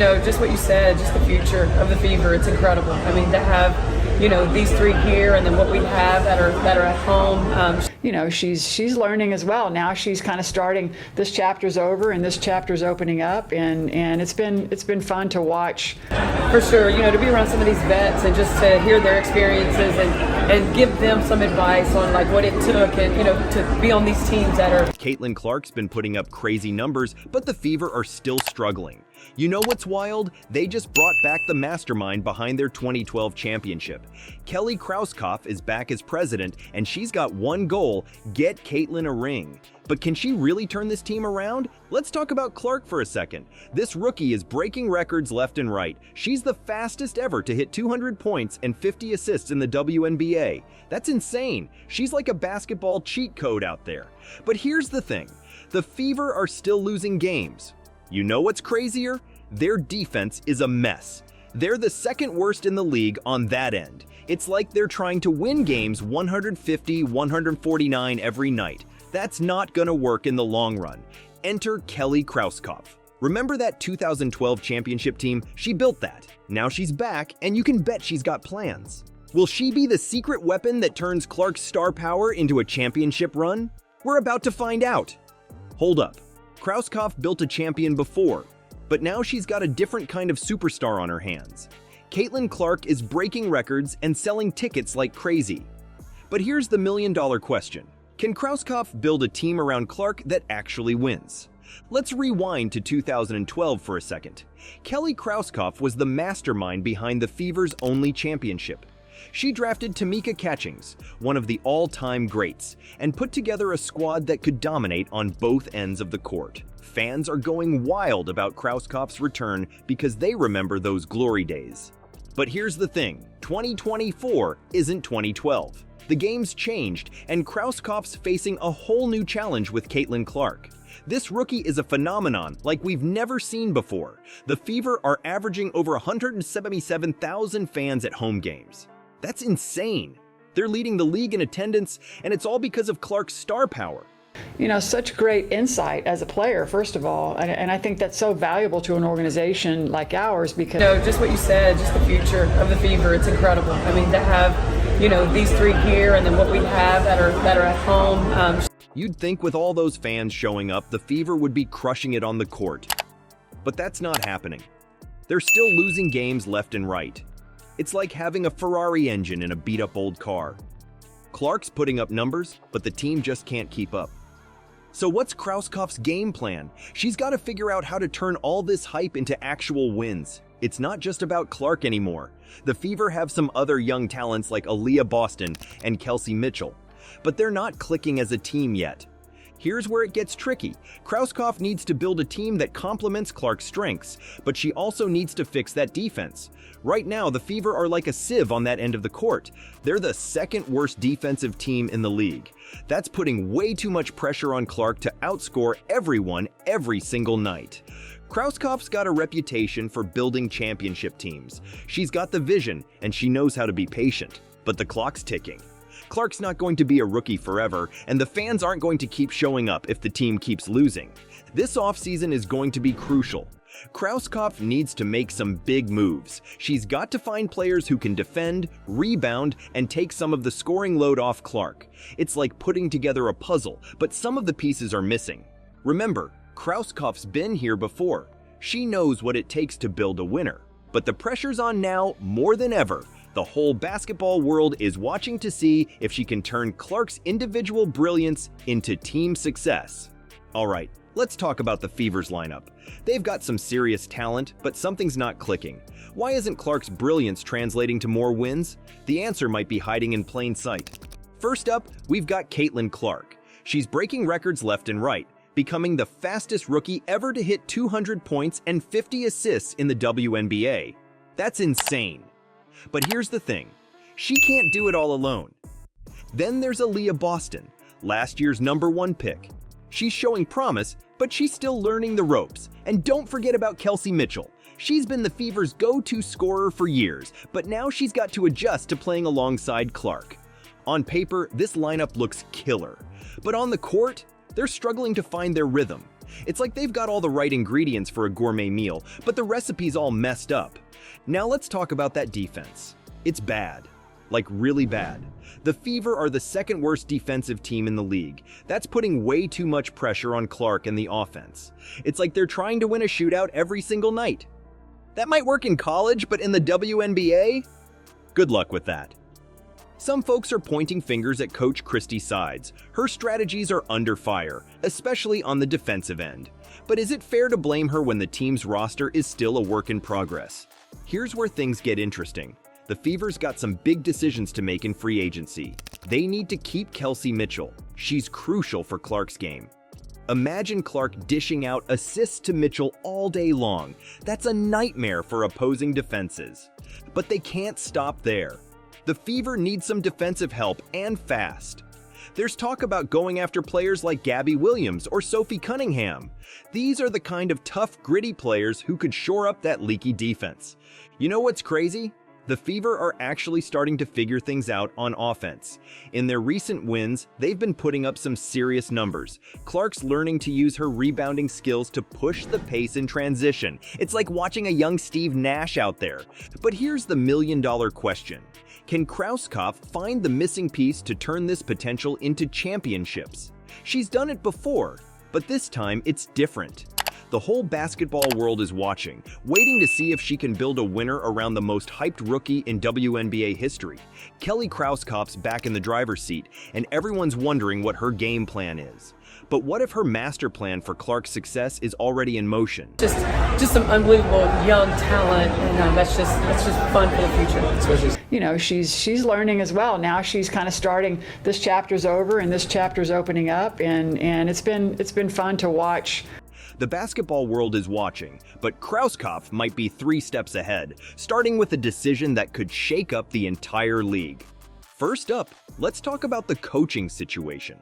Just what you said, just the future of the Fever, it's incredible. I mean, to have, these three here and then what we have that are at home. She's learning as well. Now she's kind of starting, this chapter's over and this chapter's opening up, and it's been fun to watch. For sure, to be around some of these vets and just to hear their experiences and give them some advice on like what it took and, to be on these teams that are. CaitlinClark's been putting up crazy numbers, but the Fever are still struggling. You know what's wild? They just brought back the mastermind behind their 2012 championship. Kelly Krauskopf is back as president, and she's got one goal: get Caitlin a ring. But can she really turn this team around? Let's talk about Clark for a second. This rookie is breaking records left and right. She's the fastest ever to hit 200 points and 50 assists in the WNBA. That's insane. She's like a basketball cheat code out there. But here's the thing. The Fever are still losing games. You know what's crazier? Their defense is a mess. They're the second worst in the league on that end. It's like they're trying to win games 150, 149 every night. That's not gonna work in the long run. Enter Kelly Krauskopf. Remember that 2012 championship team? She built that. Now she's back, and you can bet she's got plans. Will she be the secret weapon that turns Clark's star power into a championship run? We're about to find out. Hold up. Krauskopf built a champion before, but now she's got a different kind of superstar on her hands. CaitlinClark is breaking records and selling tickets like crazy. But here's the million-dollar question. Can Krauskopf build a team around Clark that actually wins? Let's rewind to 2012 for a second. Kelly Krauskopf was the mastermind behind the Fever's only championship. She drafted Tamika Catchings, one of the all-time greats, and put together a squad that could dominate on both ends of the court. Fans are going wild about Krauskopf's return because they remember those glory days. But here's the thing, 2024 isn't 2012. The game's changed, and Krauskopf's facing a whole new challenge with CaitlinClark. This rookie is a phenomenon like we've never seen before. The Fever are averaging over 177,000 fans at home games. That's insane. They're leading the league in attendance, and it's all because of Clark's star power. Such great insight as a player, first of all, and I think that's so valuable to an organization like ours because. Just what you said, just the future of the Fever, it's incredible. I mean, to have, these three here and then what we have that are at home. You'd think with all those fans showing up, the Fever would be crushing it on the court. But that's not happening. They're still losing games left and right. It's like having a Ferrari engine in a beat-up old car. Clark's putting up numbers, but the team just can't keep up. So what's Krauskopf's game plan? She's got to figure out how to turn all this hype into actual wins. It's not just about Clark anymore. The Fever have some other young talents like Aaliyah Boston and Kelsey Mitchell, but they're not clicking as a team yet. Here's where it gets tricky. Krauskopf needs to build a team that complements Clark's strengths, but she also needs to fix that defense. Right now, the Fever are like a sieve on that end of the court. They're the second worst defensive team in the league. That's putting way too much pressure on Clark to outscore everyone every single night. Krauskopf's got a reputation for building championship teams. She's got the vision, and she knows how to be patient. But the clock's ticking. Clark's not going to be a rookie forever, and the fans aren't going to keep showing up if the team keeps losing. This offseason is going to be crucial. Krauskopf needs to make some big moves. She's got to find players who can defend, rebound, and take some of the scoring load off Clark. It's like putting together a puzzle, but some of the pieces are missing. Remember, Krauskopf's been here before. She knows what it takes to build a winner. But the pressure's on now more than ever. The whole basketball world is watching to see if she can turn Clark's individual brilliance into team success. All right, let's talk about the Fever's lineup. They've got some serious talent, but something's not clicking. Why isn't Clark's brilliance translating to more wins? The answer might be hiding in plain sight. First up, we've got CaitlinClark. She's breaking records left and right, becoming the fastest rookie ever to hit 200 points and 50 assists in the WNBA. That's insane. But here's the thing, she can't do it all alone. Then there's Aaliyah Boston, last year's #1 pick. She's showing promise, but she's still learning the ropes. And don't forget about Kelsey Mitchell. She's been the Fever's go-to scorer for years, but now she's got to adjust to playing alongside Clark. On paper, this lineup looks killer. But on the court, they're struggling to find their rhythm. It's like they've got all the right ingredients for a gourmet meal, but the recipe's all messed up. Now let's talk about that defense. It's bad. Like really bad. The Fever are the second worst defensive team in the league. That's putting way too much pressure on Clark and the offense. It's like they're trying to win a shootout every single night. That might work in college, but in the WNBA? Good luck with that. Some folks are pointing fingers at Coach Christy Sides. Her strategies are under fire, especially on the defensive end. But is it fair to blame her when the team's roster is still a work in progress? Here's where things get interesting. The Fever's got some big decisions to make in free agency. They need to keep Kelsey Mitchell. She's crucial for Clark's game. Imagine Clark dishing out assists to Mitchell all day long. That's a nightmare for opposing defenses. But they can't stop there. The Fever need some defensive help, and fast. There's talk about going after players like Gabby Williams or Sophie Cunningham. These are the kind of tough, gritty players who could shore up that leaky defense. You know what's crazy? The Fever are actually starting to figure things out on offense. In their recent wins, they've been putting up some serious numbers. Clark's learning to use her rebounding skills to push the pace in transition. It's like watching a young Steve Nash out there. But here's the million-dollar question. Can Krauskopf find the missing piece to turn this potential into championships? She's done it before, but this time it's different. The whole basketball world is watching, waiting to see if she can build a winner around the most hyped rookie in WNBA history. Kelly Krauskopf's back in the driver's seat, and everyone's wondering what her game plan is. But what if her master plan for Clark's success is already in motion? Just some unbelievable young talent, and that's just fun for the future. You know, she's learning as well. Now she's kind of starting. This chapter's over, and this chapter's opening up, and it's been fun to watch. The basketball world is watching, but Krauskopf might be 3 steps ahead, starting with a decision that could shake up the entire league. First up, let's talk about the coaching situation.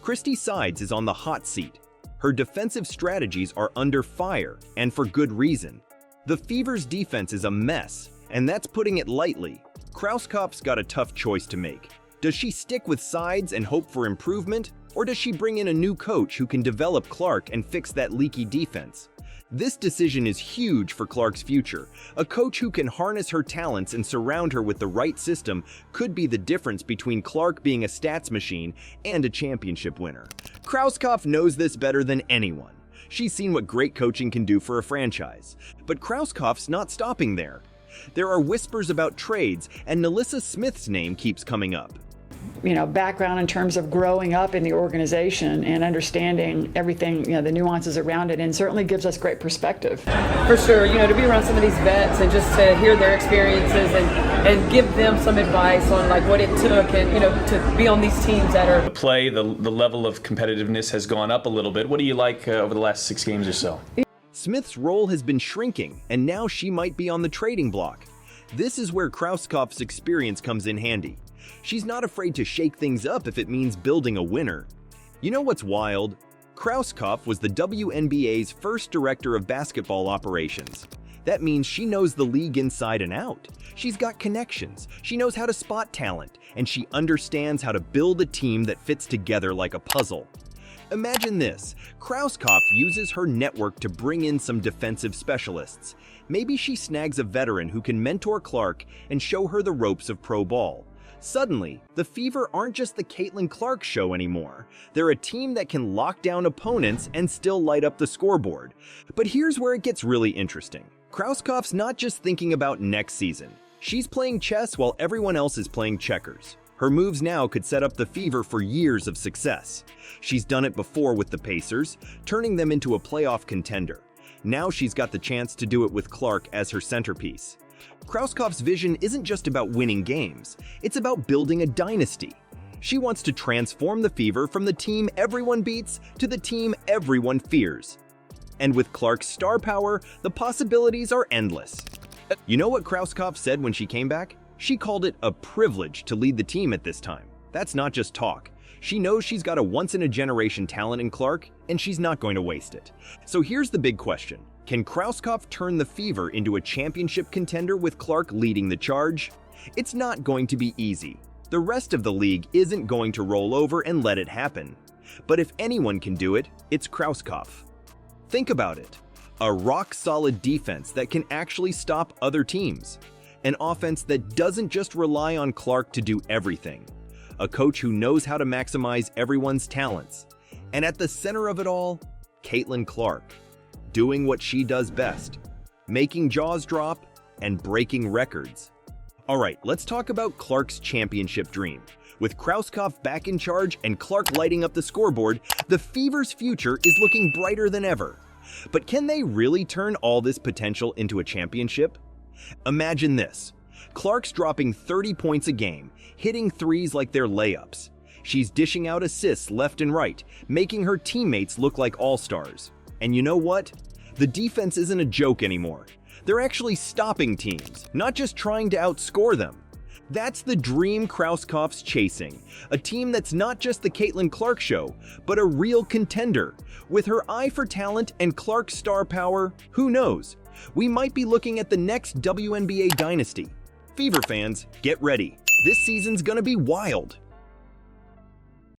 Christy Sides is on the hot seat. Her defensive strategies are under fire, and for good reason. The Fever's defense is a mess, and that's putting it lightly. Krauskopf's got a tough choice to make. Does she stick with Sides and hope for improvement? Or does she bring in a new coach who can develop Clark and fix that leaky defense? This decision is huge for Clark's future. A coach who can harness her talents and surround her with the right system could be the difference between Clark being a stats machine and a championship winner. Krauskopf knows this better than anyone. She's seen what great coaching can do for a franchise. But Krauskopf's not stopping there. There are whispers about trades, and Nalissa Smith's name keeps coming up. You know, background in terms of growing up in the organization and understanding everything, you know, the nuances around it, and certainly gives us great perspective. For sure, you know, to be around some of these vets and just to hear their experiences and give them some advice on like what it took, and you know, to be on these teams that are play. The level of competitiveness has gone up a little bit. What do you like over the last 6 games or so? Smith's role has been shrinking, and now she might be on the trading block. This is where Krauskopf's experience comes in handy. She's not afraid to shake things up if it means building a winner. You know what's wild? Krauskopf was the WNBA's first director of basketball operations. That means she knows the league inside and out. She's got connections, she knows how to spot talent, and she understands how to build a team that fits together like a puzzle. Imagine this, Krauskopf uses her network to bring in some defensive specialists. Maybe she snags a veteran who can mentor Clark and show her the ropes of pro ball. Suddenly, the Fever aren't just the Caitlin-Clark show anymore. They're a team that can lock down opponents and still light up the scoreboard. But here's where it gets really interesting. Krauskopf's not just thinking about next season. She's playing chess while everyone else is playing checkers. Her moves now could set up the Fever for years of success. She's done it before with the Pacers, turning them into a playoff contender. Now she's got the chance to do it with Clark as her centerpiece. Krauskopf's vision isn't just about winning games, it's about building a dynasty. She wants to transform the Fever from the team everyone beats to the team everyone fears. And with Clark's star power, the possibilities are endless. You know what Krauskopf said when she came back? She called it a privilege to lead the team at this time. That's not just talk. She knows she's got a once-in-a-generation talent in Clark, and she's not going to waste it. So here's the big question. Can Krauskopf turn the Fever into a championship contender with Clark leading the charge? It's not going to be easy. The rest of the league isn't going to roll over and let it happen. But if anyone can do it, it's Krauskopf. Think about it. A rock-solid defense that can actually stop other teams. An offense that doesn't just rely on Clark to do everything. A coach who knows how to maximize everyone's talents. And at the center of it all, CaitlinClark, doing what she does best, making jaws drop and breaking records. All right, let's talk about Clark's championship dream. With Krauskopf back in charge and Clark lighting up the scoreboard, the Fever's future is looking brighter than ever. But can they really turn all this potential into a championship? Imagine this. Clark's dropping 30 points a game, hitting threes like they're layups. She's dishing out assists left and right, making her teammates look like all-stars. And you know what? The defense isn't a joke anymore. They're actually stopping teams, not just trying to outscore them. That's the dream Krauskopf's chasing, a team that's not just the CaitlinClark show, but a real contender. With her eye for talent and Clark's star power, who knows? We might be looking at the next WNBA dynasty. Fever fans, get ready. This season's gonna be wild.